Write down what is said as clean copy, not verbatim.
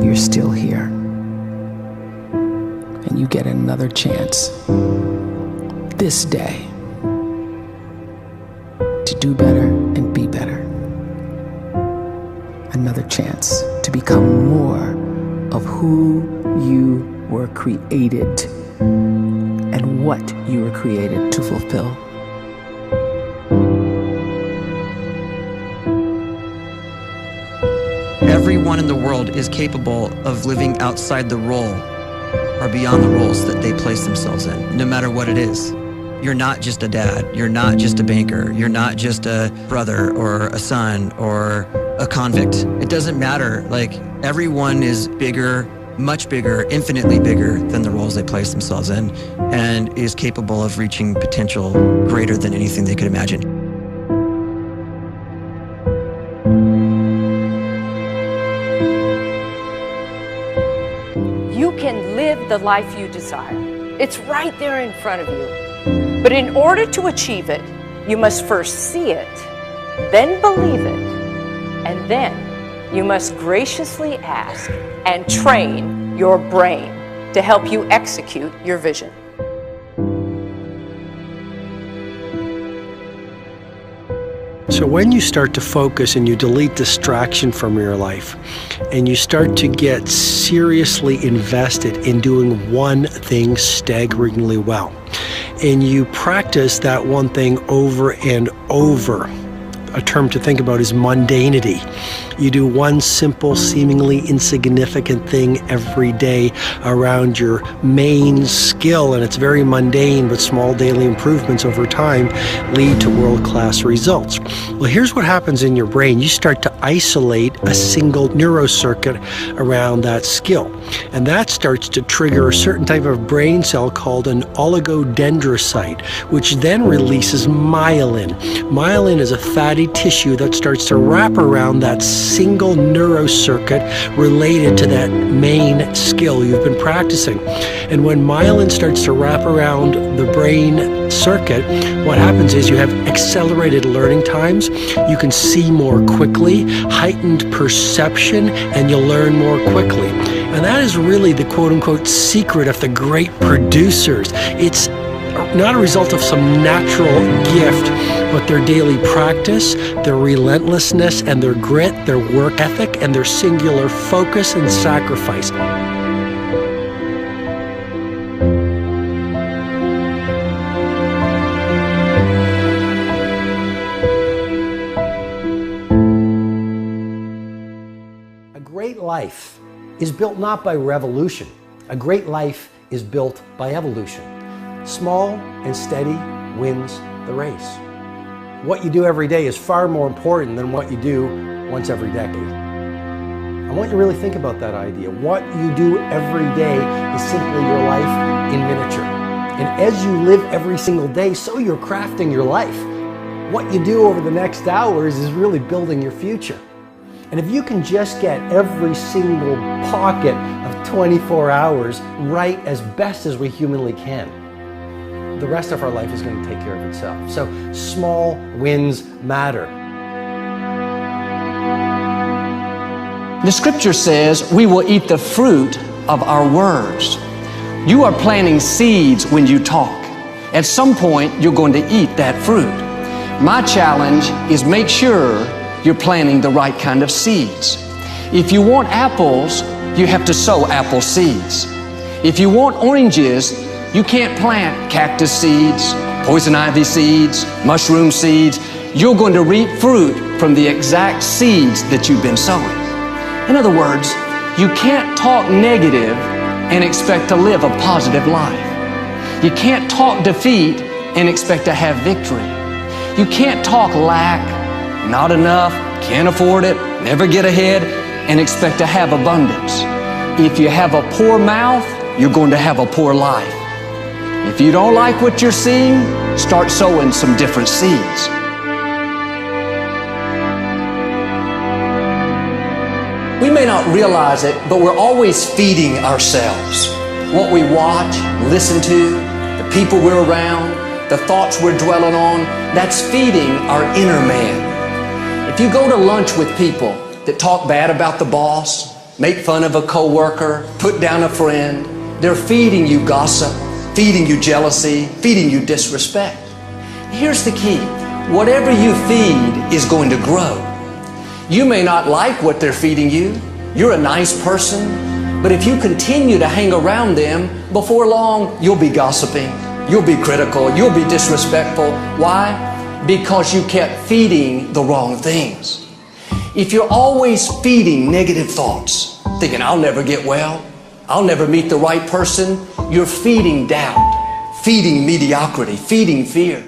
you're still here. And you get another chance this day to do better and be better. Another chance to become more of who you were created and what you were created to fulfill. Everyone in the world is capable of living outside the role or beyond the roles that they place themselves in, no matter what it is. You're not just a dad, you're not just a banker, you're not just a brother or a son or a convict. It doesn't matter. Like, everyone is bigger, much bigger, infinitely bigger than the roles they place themselves in, and is capable of reaching potential greater than anything they could imagine. You can live the life you desire. It's right there in front of you. But in order to achieve it, you must first see it, then believe it, and then you must graciously ask and train your brain to help you execute your vision. So when you start to focus and you delete distraction from your life, and you start to get seriously invested in doing one thing staggeringly well, and you practice that one thing over and over, a term to think about is mundanity. You do one simple, seemingly insignificant thing every day around your main skill, and it's very mundane, but small daily improvements over time lead to world-class results. Well, here's what happens in your brain. You start to isolate a single neurocircuit around that skill, and that starts to trigger a certain type of brain cell called an oligodendrocyte, which then releases myelin. Myelin is a fatty tissue that starts to wrap around that single neurocircuit related to that main skill you've been practicing. And when myelin starts to wrap around the brain circuit, what happens is you have accelerated learning times, you can see more quickly, heightened perception, and you'll learn more quickly. And that is really the quote-unquote secret of the great producers. It's not a result of some natural gift, but their daily practice, their relentlessness and their grit, their work ethic, and their singular focus and sacrifice. A great life is built not by revolution. A great life is built by evolution. Small and steady wins the race. What you do every day is far more important than what you do once every decade. I want you to really think about that idea. What you do every day is simply your life in miniature. And as you live every single day, so you're crafting your life. What you do over the next hours is really building your future. And if you can just get every single pocket of 24 hours right as best as we humanly can, the rest of our life is going to take care of itself. So small wins matter. The scripture says we will eat the fruit of our words. You are planting seeds when you talk. At some point, you're going to eat that fruit. My challenge is make sure you're planting the right kind of seeds. If you want apples, you have to sow apple seeds. If you want oranges, you can't plant cactus seeds, poison ivy seeds, mushroom seeds. You're going to reap fruit from the exact seeds that you've been sowing. In other words, you can't talk negative and expect to live a positive life. You can't talk defeat and expect to have victory. You can't talk lack, not enough, can't afford it, never get ahead, and expect to have abundance. If you have a poor mouth, you're going to have a poor life. If you don't like what you're seeing, start sowing some different seeds. We may not realize it, but we're always feeding ourselves. What we watch, listen to, the people we're around, the thoughts we're dwelling on, that's feeding our inner man. If you go to lunch with people that talk bad about the boss, make fun of a coworker, put down a friend. They're feeding you gossip, feeding you jealousy, feeding you disrespect. Here's the key. Whatever you feed is going to grow. You may not like what they're feeding you. You're a nice person, but if you continue to hang around them, before long, you'll be gossiping, you'll be critical, you'll be disrespectful. Why? Because you kept feeding the wrong things. If you're always feeding negative thoughts, thinking, I'll never get well, I'll never meet the right person, you're feeding doubt, feeding mediocrity, feeding fear.